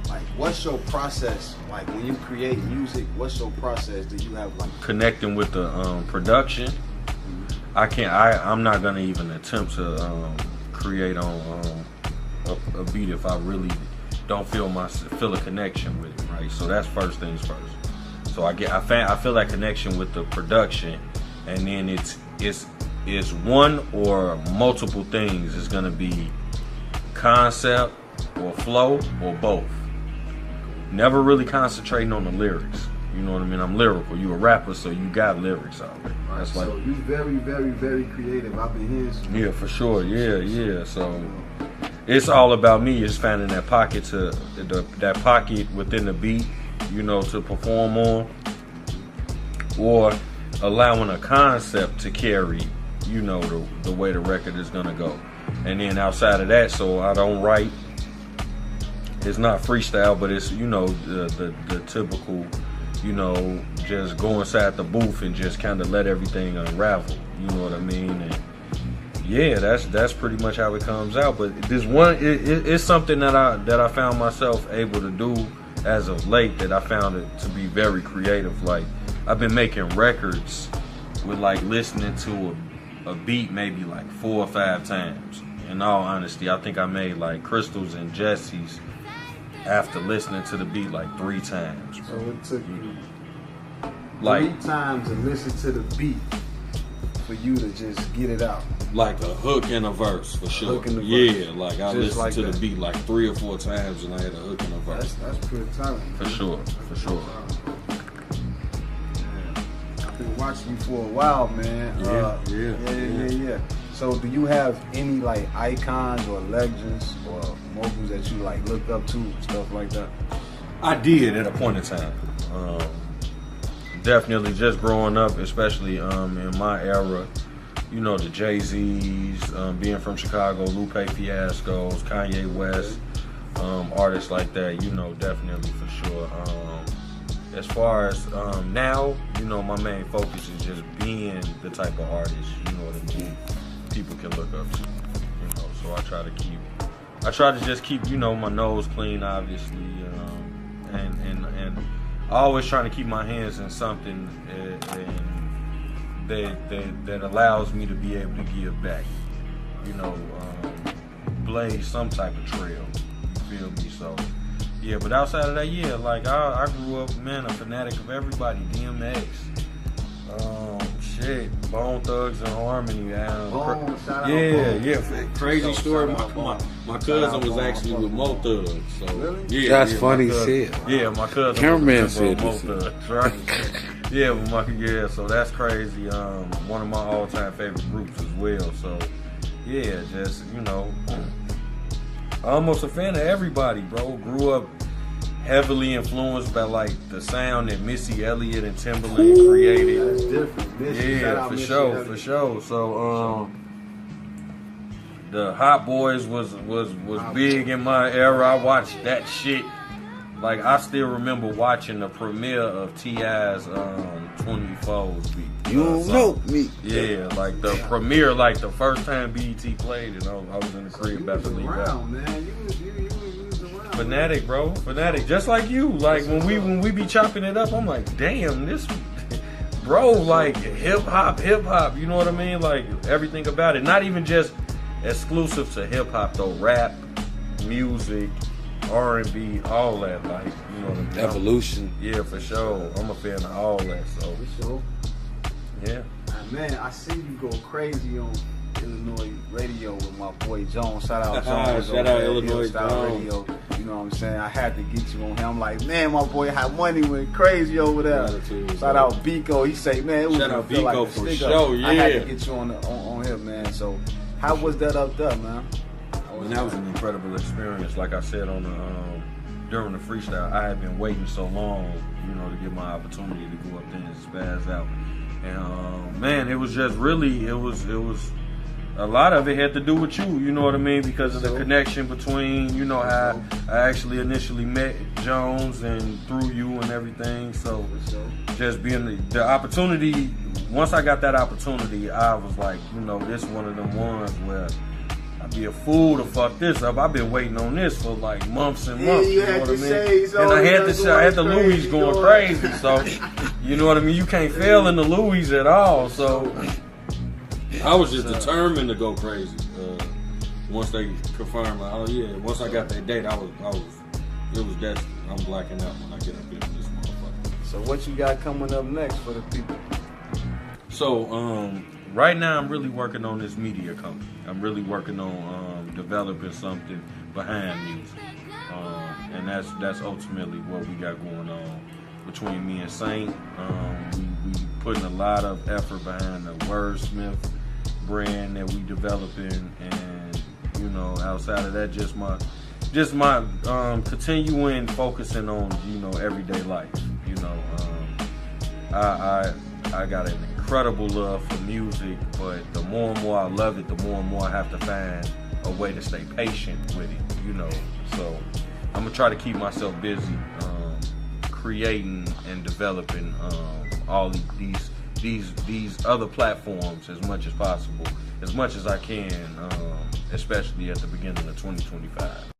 Like, what's your process? Like, when you create music, what's your process? Do you have like connecting with the production? I'm not gonna even attempt to create on a beat if I really don't feel a connection with it, right? So that's first things first. So I feel that connection with the production, and then it's one or multiple things. It's gonna be concept or flow or both. Never really concentrating on the lyrics. You know what I mean? I'm lyrical. You a rapper, so you got lyrics already. That's so like, you very, very, very creative. I've been hearing some. Yeah, for sure. Yeah. So it's all about me. It's finding that pocket that pocket within the beat, you know, to perform on, or allowing a concept to carry, you know, the way the record is gonna go. And then outside of that, so I don't write. It's not freestyle, but it's, you know, the typical, you know, just go inside the booth and just kind of let everything unravel. You know what I mean? And yeah, that's pretty much how it comes out. But this one, it's something that I found myself able to do as of late. That I found it to be very creative. Like, I've been making records with like listening to a beat maybe like 4 or 5 times. In all honesty, I think I made like Crystals and Jesse's after listening to the beat like 3 times, bro. So it took you like 3 times to listen to the beat for you to just get it out. Like a hook and a verse, for sure. Hook and a verse. Yeah, like I Just listened like to that. the beat like 3 or 4 times and I had a hook and a verse. That's pretty talented. For sure. I've been watching you for a while, man. Yeah. So do you have any like icons or legends or moguls that you like look up to, stuff like that? I did at a point in time. Definitely just growing up, especially in my era, you know, the Jay-Z's, being from Chicago, Lupe Fiasco's, Kanye West, artists like that, you know, definitely for sure. As far as now, you know, my main focus is just being the type of artist, you know what I mean, people can look up to, you know. So I try to just keep, you know, my nose clean, obviously, and always trying to keep my hands in something that allows me to be able to give back, you know, blaze some type of trail. You feel me? So yeah, but outside of that, yeah, like I grew up, man, a fanatic of everybody. DMX, Bone Thugs and Harmony. Crazy story. My cousin was actually with Mo Thugs. So Really? yeah, That's yeah, funny my cousin, shit. Yeah, my cousin. Cameraman was with said Mo this. Thugs, right? Yeah, so that's crazy. One of my all-time favorite groups as well. So yeah, just, you know, almost a fan of everybody, bro. Grew up heavily influenced by like the sound that Missy Elliott and Timberland created. That's different. Missy, shout out For Missy sure, Elliott. for sure. So the Hot Boys was big in my era. I watched that shit. Like, I still remember watching the premiere of T.I.'s 24's beat. You don't know me. Yeah, like the premiere, like the first time BET played it, I was in the crib about to leave out. Around, man. You was around. Fanatic, bro. Fanatic. Just like you. Like when we be chopping it up, I'm like, damn, this bro, like hip hop, you know what I mean? Like everything about it. Not even just exclusive to hip hop though. Rap, music, R&B, all that, like, you know what I mean? Evolution. Yeah, for sure. I'm a fan of all that, so For sure. yeah. Man, I see you go crazy on Illinois radio with my boy Jones. Shout out Jones. Shout over out there, Illinois Style Jones. Radio. You know what I'm saying? I had to get you on here. I'm like, man, my boy Hot Money went crazy over there. Gratitude, Shout out Biko. He say, man, it was Shout out feel like Biko a for stick sure, up. I had yeah. to get you on here, man. So, how was that up there, man? And that was an incredible experience. Like I said on the during the freestyle, I had been waiting so long, you know, to get my opportunity to go up there and spaz out. And man, it was just really, it was a lot of it had to do with you know what I mean, because of the connection between, you know, how I actually initially met Jones and through you and everything. So just being the opportunity, once I got that opportunity, I was like, you know, this is one of them ones where I'd be a fool to fuck this up. I've been waiting on this for like months and months. You know what I mean? And I had the Louis going crazy. So, you know what I mean? You can't fail in the Louis at all. So, I was just determined to go crazy. Once they confirmed, once I got that date, it was destined. I'm blacking out when I get up into this motherfucker. So what you got coming up next for the people? So, right now I'm really working on this media company. I'm really working on developing something behind music. And that's ultimately what we got going on between me and Saint. We putting a lot of effort behind the Wordsmith brand that we developing, and you know, outside of that, just my continuing focusing on, you know, everyday life. You know, I got an incredible love for music, but the more and more I love it, the more and more I have to find a way to stay patient with it. You know, so I'm gonna try to keep myself busy, creating and developing all these other platforms as much as possible, as much as I can, especially at the beginning of 2025.